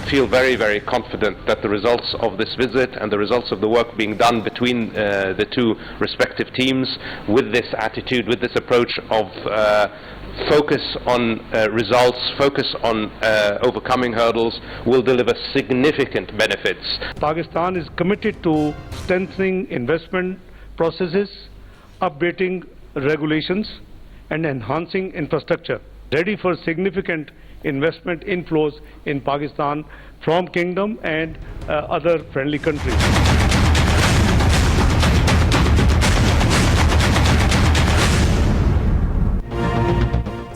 feel very confident that the results of this visit and the results of the work being done between the two respective teams, with this attitude, with this approach of focus on results, focus on overcoming hurdles, will deliver significant benefits. Pakistan is committed to strengthening investment processes, updating regulations and enhancing infrastructure, ready for significant investment inflows in Pakistan from Kingdom and other friendly countries.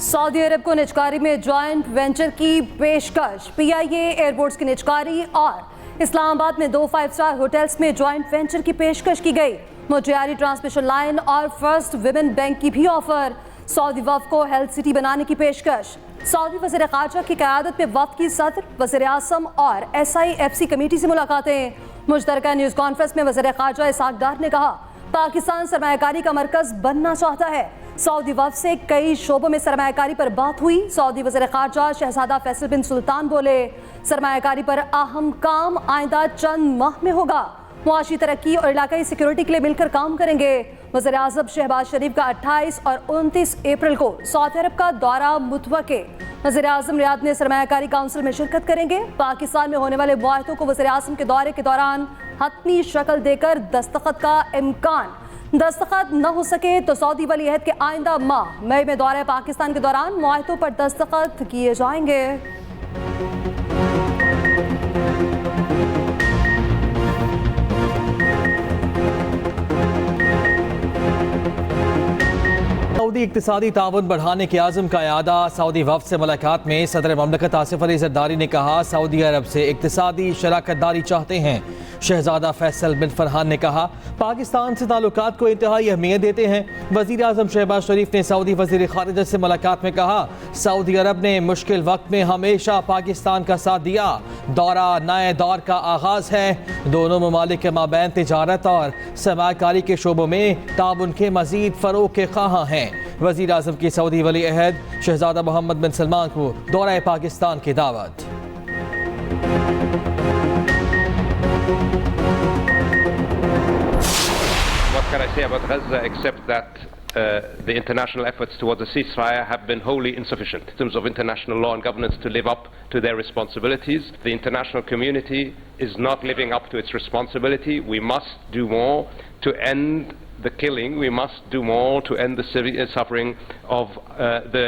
Saudi Arab को निजकारी में joint venture की पेशकश, PIA airports की निजकारी और इस्लामाबाद में 2 five-star hotels में joint venture की पेशकश की गई। मुजियारी ट्रांसमिशन लाइन और फर्स्ट विमेन बैंक की भी ऑफर। सऊदी वफ़द को हेल्थ सिटी बनाने की पेशकश। सऊदी वज़ीर ख़ारजा की क़यादत में वफ़द की सदर, वज़ीर आज़म और SIFC कमेटी से मुलाकातें। मुश्तरका न्यूज़ कॉन्फ्रेंस में वज़ीर ख़ारजा इसहाक़ डार ने कहा, पाकिस्तान सरमायाकारी का मरकज़ बनना चाहता है। सऊदी वफ़द से कई शोबों में सरमायाकारी पर बात हुई। सऊदी वज़ीर ख़ारजा शहज़ादा फैसल बिन सुल्तान बोले, सरमायाकारी पर अहम काम आइंदा चंद माह में होगा। मुआशी तरक्की और इलाकाई सिक्योरिटी के लिए मिलकर काम करेंगे। वज़ीर आज़म शहबाज शरीफ का 28 और 29 अप्रैल को सऊदी अरब का दौरा मुतवक्के। वज़ीर आज़म रियाद में सरमायाकारी काउंसिल में शिरकत करेंगे। पाकिस्तान में होने वाले मुआहदों को वज़ीर आज़म के दौरे के दौरान हतमी शक्ल देकर दस्तखत का इम्कान। दस्तखत न हो सके तो सऊदी वली अहद के आइंदा माह मई में दौरे पाकिस्तान के दौरान मुआहदों पर दस्तखत किए जाएंगे। सऊदी इक्तिसादी ताउन बढ़ाने के आज़म का यादा। सऊदी वफ़द से मुलाकात में सदर ममलकत आसिफ अली ज़रदारी ने कहा, सऊदी अरब से इक्तिसादी शराकतदारी चाहते हैं। शहजादा फैसल बिन फरहान ने कहा, पाकिस्तान से ताल्लुकात को इंतहाई अहमियत देते हैं। वज़ीर आज़म शहबाज शरीफ ने सऊदी वज़ीर ख़ारिजा से मुलाकात में कहा, सऊदी अरब ने मुश्किल वक्त में हमेशा पाकिस्तान का साथ दिया। दौरा नए दौर का आगाज़ है। दोनों ममालिक के माबैन तिजारत और सरमायाकारी के शोबों में ताउन के मज़ीद फ़रोग़ के ख़्वाहां हैं। वज़ीर आज़म की सऊदी वली अहद शहजादा मोहम्मद बिन सलमान को दौरा पाकिस्तान की दावत। What can I say about Gaza except that the international efforts towards a ceasefire have been wholly insufficient in terms of international law and governance to live up to their responsibilities. The international community is not living up to its responsibility. We must do more to end the killing. We must do more to end the severe suffering of the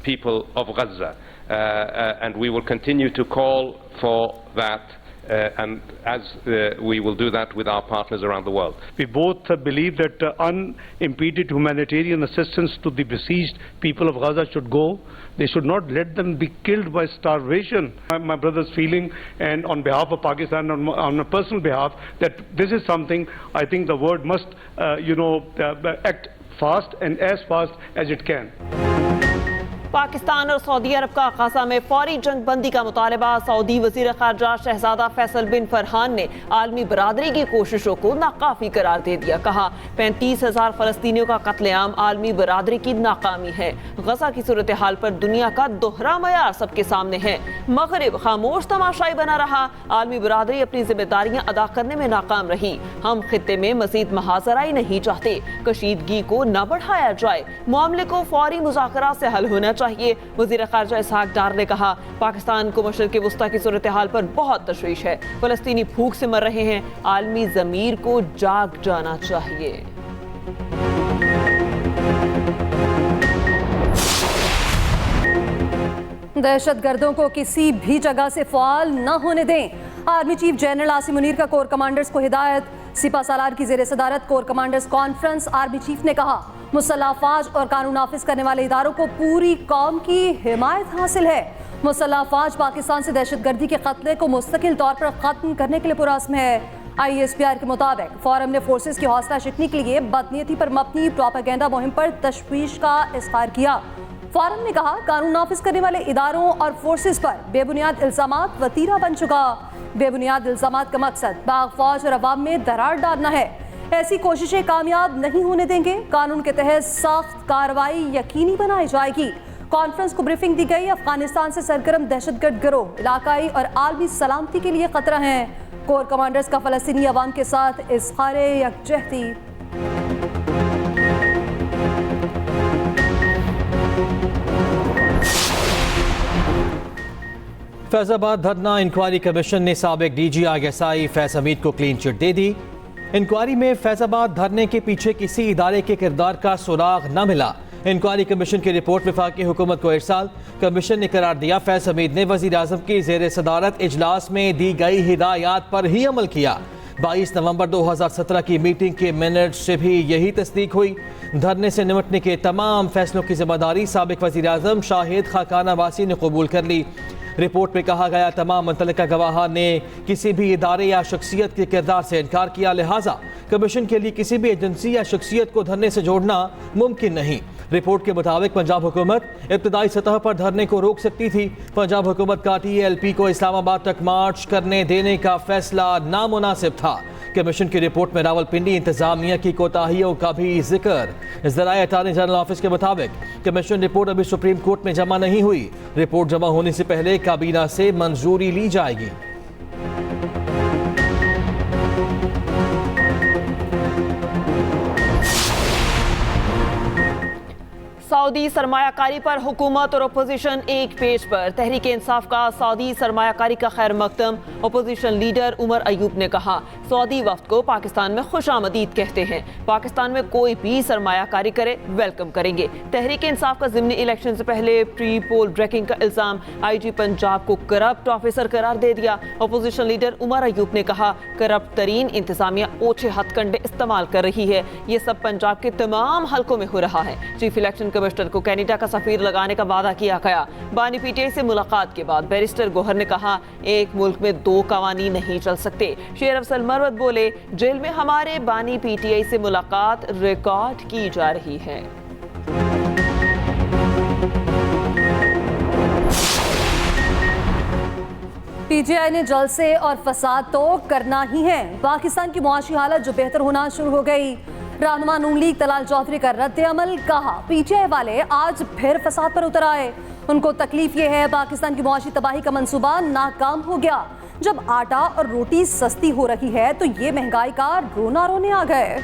people of Gaza. And we will continue to call for that. And as we will do that with our partners around the world. We both believe that unimpeded humanitarian assistance to the besieged people of Gaza should go. They should not let them be killed by starvation. My brother's feeling, and on behalf of Pakistan, on a personal behalf, that this is something I think the world must, act fast and as fast as it can. Pakistan और Saudi अरब का Gaza में फौरी जंग बंदी का मुतालबा। Saudi वज़ीर ख़ारजा शहजादा फैसल बिन फरहान ने आलमी बरादरी की कोशिशों को नाकाफी करार दे दिया। कहा, 35,000 फ़लस्तीनियों का कत्लेआम आलमी बरादरी की नाकामी है। गज़ा की सूरत हाल पर दुनिया का दोहरा मयार सबके सामने है। मगरिब खामोश तमाशाई बना रहा। आलमी बरादरी अपनी जिम्मेदारियाँ अदा करने में नाकाम रही। हम खित्ते में मज़ीद महाजराई नहीं चाहते। कशीदगी को न बढ़ाया जाए। मामले को फौरी मुज़ाकरात से हल होना चाहिए। वज़ीर ख़ारजा इसहाक़ डार ने कहा, पाकिस्तान को मशरिक़ वस्ता की सूरत हाल पर बहुत तशवीश है। फ़लस्तीनी भूख से मर रहे हैं। आलमी ज़मीर को जाग जाना चाहिए। दहशतगर्दों को किसी भी जगह से फ़ाल न होने दें। Army chief general Asim Munir का कोर कमांडर्स को हिदायत। सिपा सालार की ज़ेर सदारत core commanders conference. Army chief ने कहा, मुसल्लह फ़ौज और कानून नाफिज करने वाले इदारों को पूरी कौम की हिमायत हासिल है। मुसल्लह फ़ौज पाकिस्तान से दहशतगर्दी के खतरे को मुस्तकिल तौर पर ख़त्म करने के लिए पुरअज़्म है। ISPR के मुताबिक फोरम ने फोर्सेस की हौसला शिकनी के लिए बदनीयती पर मबनी प्रोपेगेंडा मुहिम पर तशवीश का इज़हार किया। फोरम ने कहा, कानून नाफिज करने वाले इदारों और फोर्सेस पर बेबुनियाद इल्ज़ामात वतीरा बन चुका। बेबुनियाद इल्ज़ामात का मकसद बाग फौज और अवाम में दरार डालना है। ऐसी कोशिशें कामयाब नहीं होने देंगे। कानून के तहत सख्त कार्रवाई यकीनी बनाई जाएगी। कॉन्फ्रेंस को ब्रीफिंग दी गई। अफगानिस्तान से सरगर्म दहशतगर्द गिरोह इलाकाई और आलमी सलामती के लिए खतरा हैं। कोर कमांडर्स का फलस्तीनी अवाम के साथ इज़हारे यकजहती। फैजाबाद धरना इंक्वायरी कमीशन ने साबिक DG ISI फैज हमीद को क्लीन चिट दे दी। इंक्वायरी में फैजाबाद धरने के पीछे किसी इदारे के किरदार का सुराग न मिला। इंक्वायरी कमीशन की रिपोर्ट वफाकी हुकूमत को इरसाल। कमीशन ने करार दिया फैज हमीद ने वज़ीर आज़म की ज़ेर सदारत इजलास में दी गई हिदायत पर ही अमल किया। 22 नवंबर 2017 की मीटिंग के मिनट से भी यही तस्दीक हुई। धरने से निपटने के तमाम फैसलों की जिम्मेदारी साबिक वज़ीर आज़म शाहिद खाकान अब्बासी ने कबूल कर ली। रिपोर्ट में कहा गया तमाम मुतल्लिका गवाह ने किसी भी इदारे या शख्सियत के किरदार से इनकार किया, लिहाजा कमीशन के लिए किसी भी एजेंसी या शख्सियत को धरने से जोड़ना मुमकिन नहीं। रिपोर्ट के मुताबिक पंजाब हुकूमत इब्तदाई सतह पर धरने को रोक सकती थी। पंजाब हुकूमत का TLP को इस्लामाबाद तक मार्च करने देने का फैसला नामुनासिब था। कमीशन की रिपोर्ट में रावलपिंडी इंतजामिया की कोताहियों का भी जिक्र। ज़राए अटॉर्नी जनरल ऑफिस के मुताबिक कमीशन रिपोर्ट अभी सुप्रीम कोर्ट में जमा नहीं हुई। रिपोर्ट जमा होने से पहले काबीना से मंजूरी ली जाएगी। सऊदी सरमायाकारी पर हुकूमत और अपोजिशन एक पेज पर। तहरीक इंसाफ का सऊदी सरमायाकारी का खैर मकदम। अपोजिशन लीडर उमर अयूब ने कहा सऊदी वफ्द को पाकिस्तान में खुशामदीद कहते हैं। पाकिस्तान में कोई भी सरमायाकारी करे वेलकम करेंगे। तहरीक इंसाफ का ज़िमनी इलेक्शन से पहले प्री पोल ब्रेकिंग का इल्ज़ाम। IG पंजाब को करप्ट ऑफिसर करार दे दिया। अपोजिशन लीडर उमर अयूब ने कहा करप्ट तरीन इंतजामिया ओछे हथकंडे इस्तेमाल कर रही है। ये सब पंजाब के तमाम हलकों में हो रहा है। चीफ इलेक्शन कमिश्नर को कैनेडा का सफीर लगाने का वादा किया गया। बानी PTI से मुलाकात के बाद बैरिस्टर गोहर ने कहा एक मुल्क में दो कवानीन नहीं चल सकते। शेर अफजल मरवत बोले जेल में हमारे बानी PTI से मुलाकात रिकॉर्ड की जा रही है। PTI ने जलसे और फसाद तो करना ही है। पाकिस्तान की मुआशी हालत जो बेहतर होना शुरू हो गई। रहनुमा नून लीग तलाल चौधरी का रद्द अमल। कहा PTI वाले आज फिर फसाद पर उतर आए। उनको तकलीफ ये है पाकिस्तान की मुआशी तबाही का मंसूबा नाकाम हो गया। जब आटा और रोटी सस्ती हो रही है तो ये महंगाई का रोना रोने आ गए।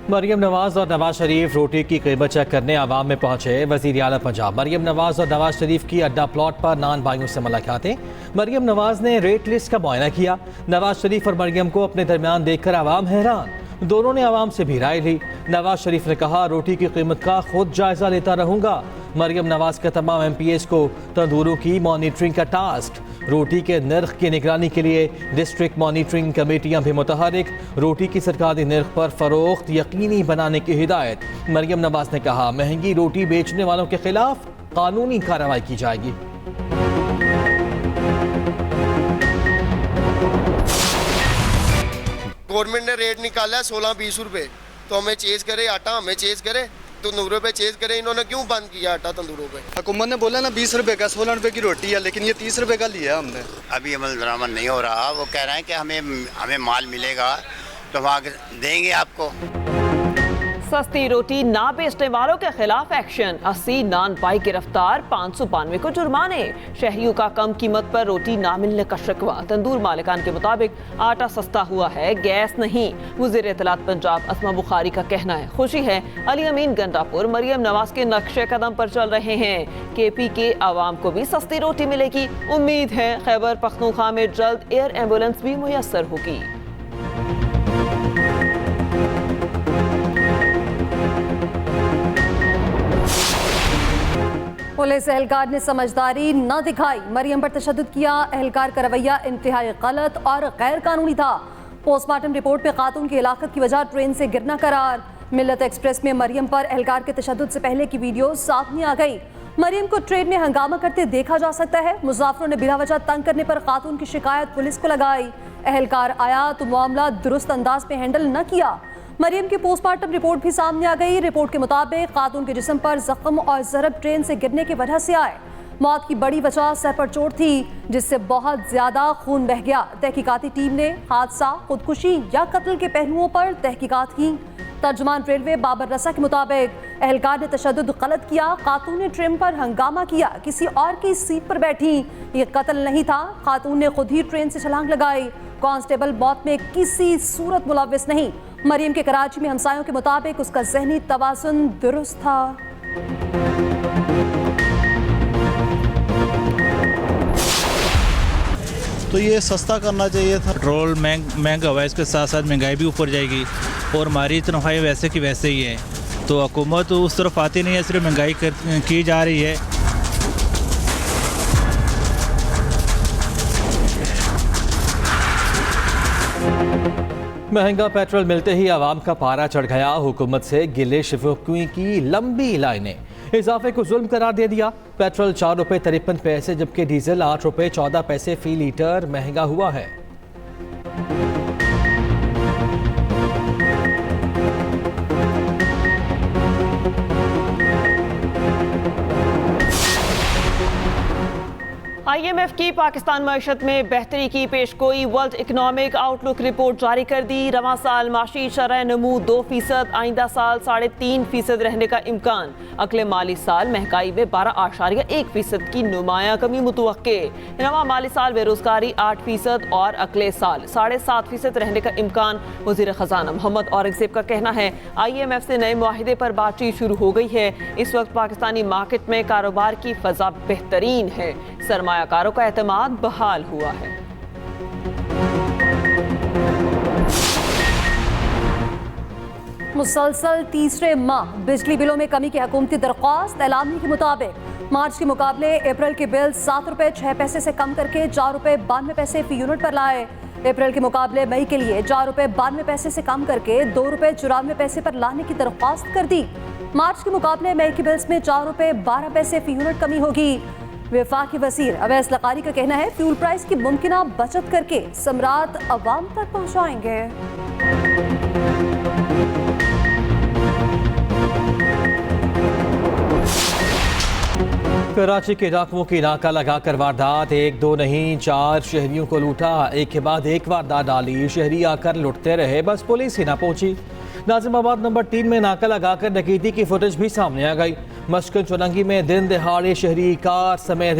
मरियम नवाज और नवाज शरीफ रोटी की कीमत चेक करने आवाम में पहुंचे। वज़ीर आला पंजाब मरियम नवाज और नवाज शरीफ की अड्डा प्लॉट पर नान भाइयों से मुलाकातें। मरियम नवाज ने रेट लिस्ट का मुआयना किया। नवाज शरीफ और मरियम को अपने दरमियान देखकर आवाम हैरान। दोनों ने आवाम से भी राय ली। नवाज शरीफ ने कहा रोटी की कीमत का खुद जायजा लेता रहूंगा। मरियम नवाज का तमाम MPs को तंदूरों की मॉनिटरिंग का टास्क। रोटी के नर्ख की निगरानी के लिए डिस्ट्रिक्ट मॉनिटरिंग कमेटियां भी मुतहरिक। रोटी की सरकारी नर्ख पर फरोख्त यकीनी बनाने की हिदायत। मरियम नवाज ने कहा महंगी रोटी बेचने वालों के खिलाफ कानूनी कार्रवाई की जाएगी। गवर्नमेंट ने रेट निकाला है 16-20 रुपए, तो हमें चेज करे आटा, हमें चेज करे तंदूरों पे चेज करे। इन्होंने क्यों बंद किया आटा तंदूरों पे? हुकूमत ने बोला ना 20 रुपए का 16 रुपए की रोटी है, लेकिन ये 30 रुपए का लिया हमने। अभी अमल दरामद नहीं हो रहा। वो कह रहे हैं कि हमें माल मिलेगा तो वहाँ देंगे आपको। सस्ती रोटी ना बेचने वालों के खिलाफ एक्शन। 80 नान पाई गिरफ्तार, 592 को जुर्माने। शहरियों का कम कीमत पर रोटी ना मिलने का शिकवा। तंदूर मालिकान के मुताबिक आटा सस्ता हुआ है, गैस नहीं। वज़ीर इत्तलात पंजाब अस्मा बुखारी का कहना है खुशी है अली अमीन गंडापुर मरियम नवाज के नक्शे कदम पर चल रहे हैं। KP के आवाम को भी सस्ती रोटी मिलेगी। उम्मीद है खैबर पख्तूनख्वा में जल्द एयर एम्बुलेंस भी मुयस्सर होगी। पुलिस एहलकार ने समझदारी न दिखाई, मरियम पर तशद्दुद किया। एहलकार का रवैया इंतहाई गलत और गैर कानूनी था। पोस्टमार्टम रिपोर्ट में खातून की हिलाकत की वजह ट्रेन से गिरना करार। मिल्लत एक्सप्रेस में मरियम पर एहलकार के तशद्दुद से पहले की वीडियो सामने आ गई। मरियम को ट्रेन में हंगामा करते देखा जा सकता है। मुसाफिरों ने बिला वजह तंग करने पर खातून की शिकायत पुलिस को लगाई। एहलकार आया तो मामला दुरुस्त अंदाज में हैंडल न किया। मरियम की पोस्टमार्टम रिपोर्ट भी सामने आ गई। रिपोर्ट के मुताबिक खातून के जिस्म पर जख्म और ज़रब ट्रेन से गिरने की वजह से आए। मौत की बड़ी वजह सर पर चोट थी, जिससे बहुत ज्यादा खून बह गया। तहकीकाती टीम ने हादसा, खुदकुशी या कत्ल के पहलुओं पर तहकीकात की। तर्जुमान रेलवे बाबर रसा के मुताबिक एहलकार ने तशद्दुद गलत किया, खातून ने ट्रेन पर हंगामा किया, किसी और की सीट पर बैठी। ये कत्ल नहीं था, खातून ने खुद ही ट्रेन से छलांग लगाई। कांस्टेबल मौत में किसी सूरत मुलव्विस नहीं। मरियम के कराची में हमसायों के मुताबिक उसका जहनी तवाज़ुन दुरुस्त था। तो ये सस्ता करना चाहिए था। पेट्रोल महंगा हुआ है, इसके साथ साथ महंगाई भी ऊपर जाएगी और हमारी तनख्वाहें वैसे की वैसे ही हैं। तो हुकूमत उस तरफ आती नहीं है, सिर्फ महंगाई की जा रही है। महंगा पेट्रोल मिलते ही आवाम का पारा चढ़ गया। हुकूमत से गिले शिकवे की लंबी लाइनें, इजाफे को जुल्म करार दे दिया। पेट्रोल 4 रुपये 53 पैसे जबकि डीजल 8 रुपये 14 पैसे फी लीटर महंगा हुआ है। IMF की पाकिस्तान मईशत में बेहतरी की पेशगोई। वर्ल्ड इकनॉमिक आउटलुक रिपोर्ट जारी कर दी। रवां साल माशी शरह नमू 2%, आइंदा साल 3.5% रहने का इम्कान। अगले माली साल महंगाई में 12.1% की नुमाया कमी मुतवक्के। रवां माली साल बेरोजगारी 8% और अगले साल 7.5% रहने का इम्कान। वज़ीर ख़जाना मोहम्मद औरंगज़ेब का कहना है IMF से नए मुआहिदे पर बातचीत शुरू हो गई है। इस वक्त पाकिस्तानी मार्केट में कारोबार की फ़ज़ा बेहतरीन है, सरमायाकारों का एतमाद बहाल हुआ है। मुसलसल तीसरे माह बिजली बिलों में कमी की हुकूमती दरख्वास्त। एलामी के मुताबिक मार्च के मुकाबले अप्रैल के बिल 7 रुपये 6 पैसे से कम करके 4 रुपये 92 पैसे फी यूनिट पर लाए। अप्रैल के मुकाबले मई के लिए 4 रुपये 92 पैसे से कम करके 2 रुपये 94 पैसे पर लाने की दरख्वास्त कर दी। मार्च के मुकाबले मई के बिल्स में 4 रुपये 12 पैसे फी यूनिट कमी होगी। वफाकी वज़ीर अवैस लकारी का कहना है फ्यूल प्राइस की मुमकिना बचत करके सम्राट अवाम तक पहुंचाएंगे। कराची के डाकुओं की नाका लगाकर वारदात। 1 2 नहीं 4 शहरियों को लूटा। एक के बाद एक वारदात डाली। शहरी आकर लुटते रहे, बस पुलिस ही ना पहुंची। नाजिमाबाद नंबर 3 में नाका लगाकर डकैती की फुटेज भी सामने आ गई। मस्कन चुरंगी में दिन दहाड़े शहरी कार समेत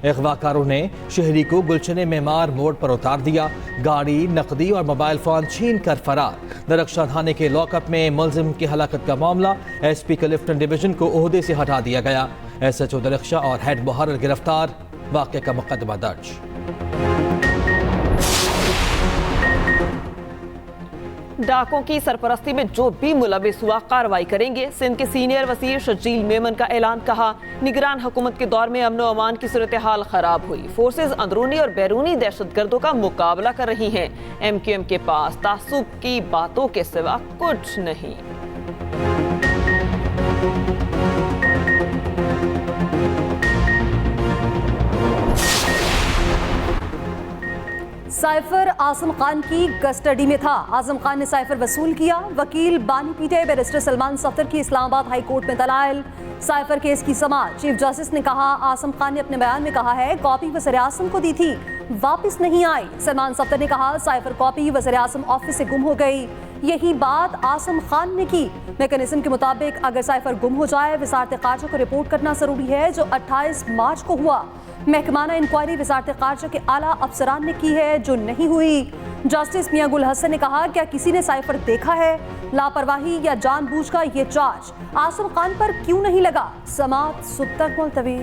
अगवाकारों ने शहरी को गुलशने मेमार मोड़ पर उतार दिया। गाड़ी, नकदी और मोबाइल फोन छीन कर फरार। दरख्शां थाने के लॉकअप में मुलजिम की हलाकत का मामला। SP क्लिफ्टन डिवीजन को ओहदे से हटा दिया गया। SHO दरख्शा और हेड मुहर्रिर गिरफ्तार। वाक़े का मुकदमा दर्ज। डाकों की सरपरस्ती में जो भी मुलविस हुआ कार्रवाई करेंगे। सिंध के सीनियर वज़ीर शजील मेमन का ऐलान। कहा निगरान हुकूमत के दौर में अमन व अमान की सूरत हाल खराब हुई। फोर्सेज अंदरूनी और बैरूनी दहशतगर्दों का मुकाबला कर रही हैं। MQM के पास तासुब की बातों के सिवा कुछ नहीं। साइफर आजम खान की कस्टडी में था। आजम खान ने साइफर वसूल किया। वकील बानी पीटे बैरिस्टर सलमान सफ्दर की इस्लामाबाद हाई कोर्ट में दलाइल। साइफर केस की समाअत। चीफ जस्टिस ने कहा आजम खान ने अपने बयान में कहा है कॉपी वज़ीर आज़म को दी थी, वापस नहीं आई। सलमान सफ्दर ने कहा साइफर कॉपी वज़ीर आज़म ऑफिस से गुम हो गई। यही बात आजम खान ने की। मैकेनिज्म के मुताबिक अगर साइफर गुम हो जाए वज़ारत ख़ारजा को रिपोर्ट करना जरूरी है, जो 28 मार्च को हुआ। महकमाना इंक्वायरी वज़ारत ख़ारजा के आला अफसरान ने की है, जो नहीं हुई। जस्टिस मियां गुल हसन ने कहा क्या किसी ने साइफर देखा है? लापरवाही या जानबूझ का ये चार्ज आजम खान पर क्यों नहीं लगा? समाअत सुबह तक मुलतवी।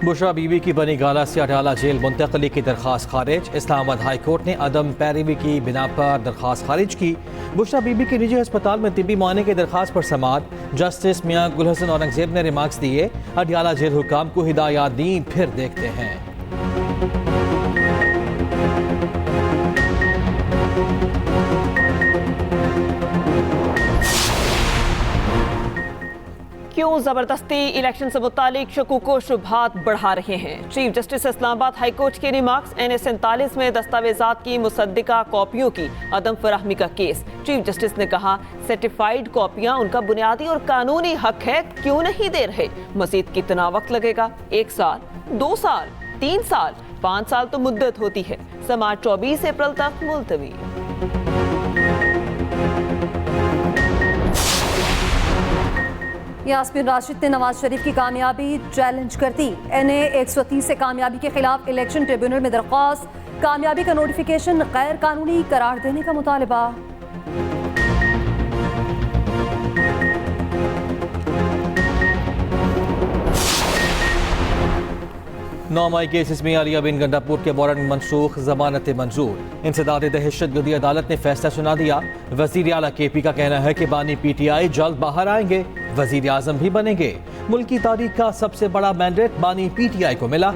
बुशरा बीबी की बनी गाला से अटाला जेल मुंतकली की दरख्वास्त खारिज। इस्लामाबाद हाई कोर्ट ने अदम पैरवी की बिना पर दरख्वास्त खारिज की। बुशरा बीबी के निजी अस्पताल में तिब्बी मुआयने की दरख्वास्त पर समाअत। जस्टिस मियां गुल हसन औरंगजेब ने रिमार्क्स दिए। अटाला जेल हुकाम को हिदायत दी, फिर देखते हैं। क्यों जबरदस्ती इलेक्शन से मुतालिक शकूक व शुबहात बढ़ा रहे हैं। Chief justice Islamabad high court के रिमार्क्स NA47 में दस्तावेजात की मुसद्दिका कॉपियों की अदम फराहमी का केस। चीफ जस्टिस ने कहा, सर्टिफाइड कॉपियां उनका बुनियादी और कानूनी हक है, क्यों नहीं दे रहे? मजीद कितना वक्त लगेगा? 1 साल, 2 साल, 3 साल, 5 साल तो मुद्दत होती है। समाअत 24 अप्रैल तक मुलतवी। यास्मीन राशिद ने नवाज शरीफ की कामयाबी चैलेंज कर दी। NA 130 से कामयाबी के खिलाफ इलेक्शन ट्रिब्यूनल में दरख्वास्त। कामयाबी का नोटिफिकेशन गैर कानूनी करार देने का मुतालबा। 9 मई केसेस में आलिया बिन गंडापुर के वारंट मनसूख, जमानत मंजूर। इंसदाद दहशतगर्दी अदालत ने फैसला सुना दिया। वजीर आला KP का कहना है कि बानी PTI जल्द बाहर आएंगे, वजीर आजम भी बनेंगे। मुल्क की तारीख का सबसे बड़ा मैंडेट बानी PTI को मिला।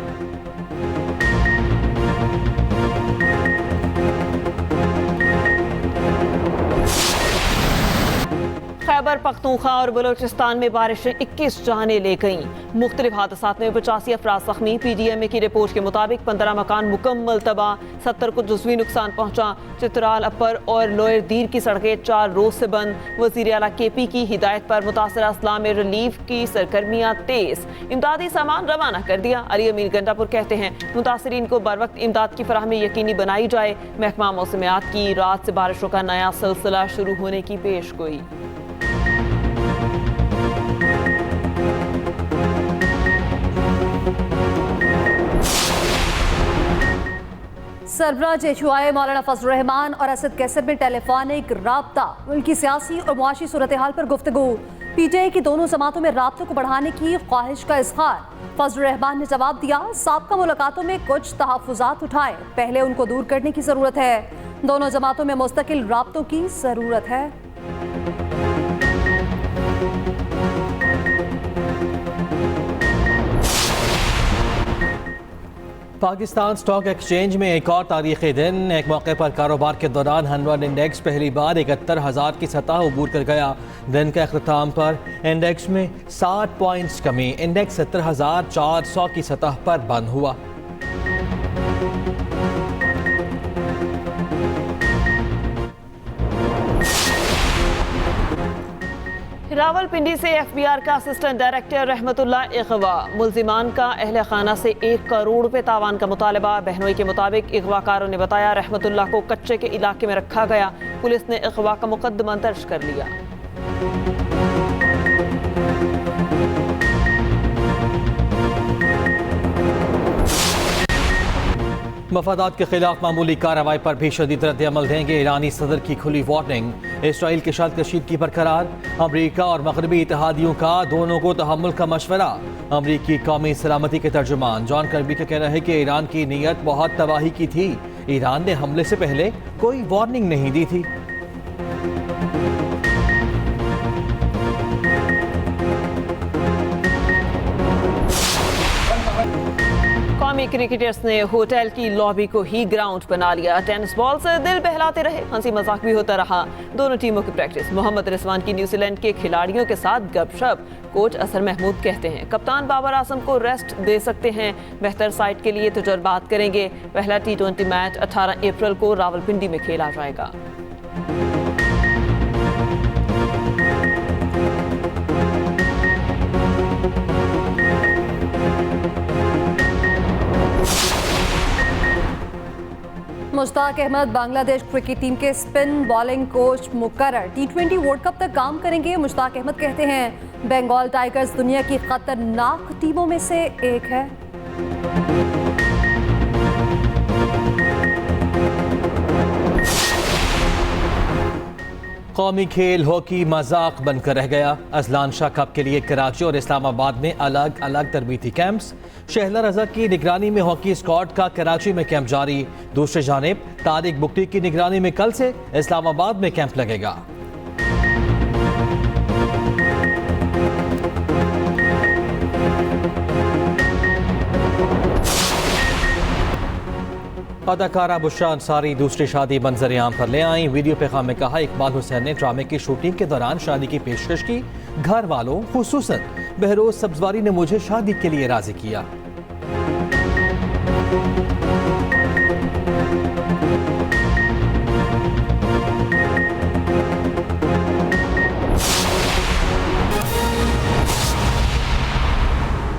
खैबर पख्तूनख्वा और बलोचिस्तान में बारिशें 21 जाने ले गईं। मुख्तलिफ हादसात में 85 अफराद जख्मी। PGMA की रिपोर्ट के मुताबिक 15 मकान मुकम्मल तबाह, 70 को जुज़वी नुकसान पहुंचा। चित्राल अपर और लोअर दीर की सड़कें 4 रोज से बंद। वज़ीर आला KP की हिदायत पर मुतासरा अजला में रिलीफ की सरगर्मियाँ तेज। इमदादी सामान रवाना कर दिया। अली अमीर गंडापुर कहते हैं, मुतासरीन को बर वक्त इमदाद की फराहमी यकीनी बनाई जाए। महकमा मौसमियात की रात से बारिशों का नया सिलसिला शुरू होने की पेशगोई। सरबराह JHUI मौलाना फजल रहमान और असद कैसर में टेलीफोनिक राब्ता। मुल्की सियासी और मुआशी सूरत हाल पर गुफ्तगू। PTI की दोनों जमातों में राब्तों को बढ़ाने की ख्वाहिश का इजहार। फजल रहमान ने जवाब दिया, साबका मुलाकातों में कुछ तहफ़्फ़ुज़ात उठाए, पहले उनको दूर करने की ज़रूरत है। दोनों जमातों में मुस्तकिल राब्तों की ज़रूरत है। पाकिस्तान स्टॉक एक्सचेंज में एक और तारीखी दिन। एक मौके पर कारोबार के दौरान 100 इंडेक्स पहली बार 71,000 की सतह अबूर कर गया। दिन के अख्ताम पर इंडेक्स में 60 पॉइंट्स कमी, इंडेक्स 70,400 की सतह पर बंद हुआ। रावलपिंडी से FBR का असिस्टेंट डायरेक्टर रहमतुल्लाह अगवा। मुल्जिमान का अहले खाना से 1 करोड़ रुपए तावान का मुतालबा। बहनोई के मुताबिक अगवाकारों ने बताया, रहमतुल्लाह को कच्चे के इलाके में रखा गया। पुलिस ने अगवा का मुकदमा दर्ज कर लिया। मफादात के खिलाफ मामूली कार्रवाई पर भी शदीद रद्द अमल देंगे। ईरानी सदर की खुली वार्निंग। इसराइल के साथ कशीदगी बरकरार। अमरीका और मगरबी इत्तेहादियों का दोनों को तहम्मुल का मशवरा। अमरीकी कौमी सलामती के तर्जुमान जॉन कर्बी का कहना है कि ईरान की नीयत बहुत तबाही की थी। ईरान ने हमले से पहले कोई वार्निंग नहीं दी थी। कौमी क्रिकेटर्स ने होटल की लॉबी को ही ग्राउंड बना लिया। टेनिस बॉल से दिल बहलाते रहे, हंसी मजाक भी होता रहा। दोनों टीमों की प्रैक्टिस। मोहम्मद रिजवान की न्यूजीलैंड के खिलाड़ियों के साथ गपशप। कोच असर महमूद कहते हैं, कप्तान बाबर आजम को रेस्ट दे सकते हैं, बेहतर साइड के लिए तजुर्बात करेंगे। पहला T20 मैच 18 अप्रैल को रावलपिंडी में खेला जाएगा। मुश्ताक अहमद बांग्लादेश क्रिकेट टीम के स्पिन बॉलिंग कोच मुकर्रर। T20 वर्ल्ड कप तक काम करेंगे। मुश्ताक अहमद कहते हैं, बंगाल टाइगर्स दुनिया की खतरनाक टीमों में से एक है। कौमी खेल हॉकी मजाक बनकर रह गया। अजलान शाह कप के लिए कराची और इस्लामाबाद में अलग अलग तरबीती कैंप्स। शहला रजा की निगरानी में हॉकी स्क्वाड का कराची में कैंप जारी। दूसरी जानिब तारिक बुख्ती की निगरानी में कल से इस्लामाबाद में कैंप लगेगा। अदाकारा बुशरा अंसारी दूसरी शादी मंजर आम पर ले आई। वीडियो पैगाम में कहा, इकबाल हुसैन ने ड्रामे की शूटिंग के दौरान शादी की पेशकश की। घर वालों खुसूसन बहरोज सब्जवारी ने मुझे शादी के लिए राजी किया।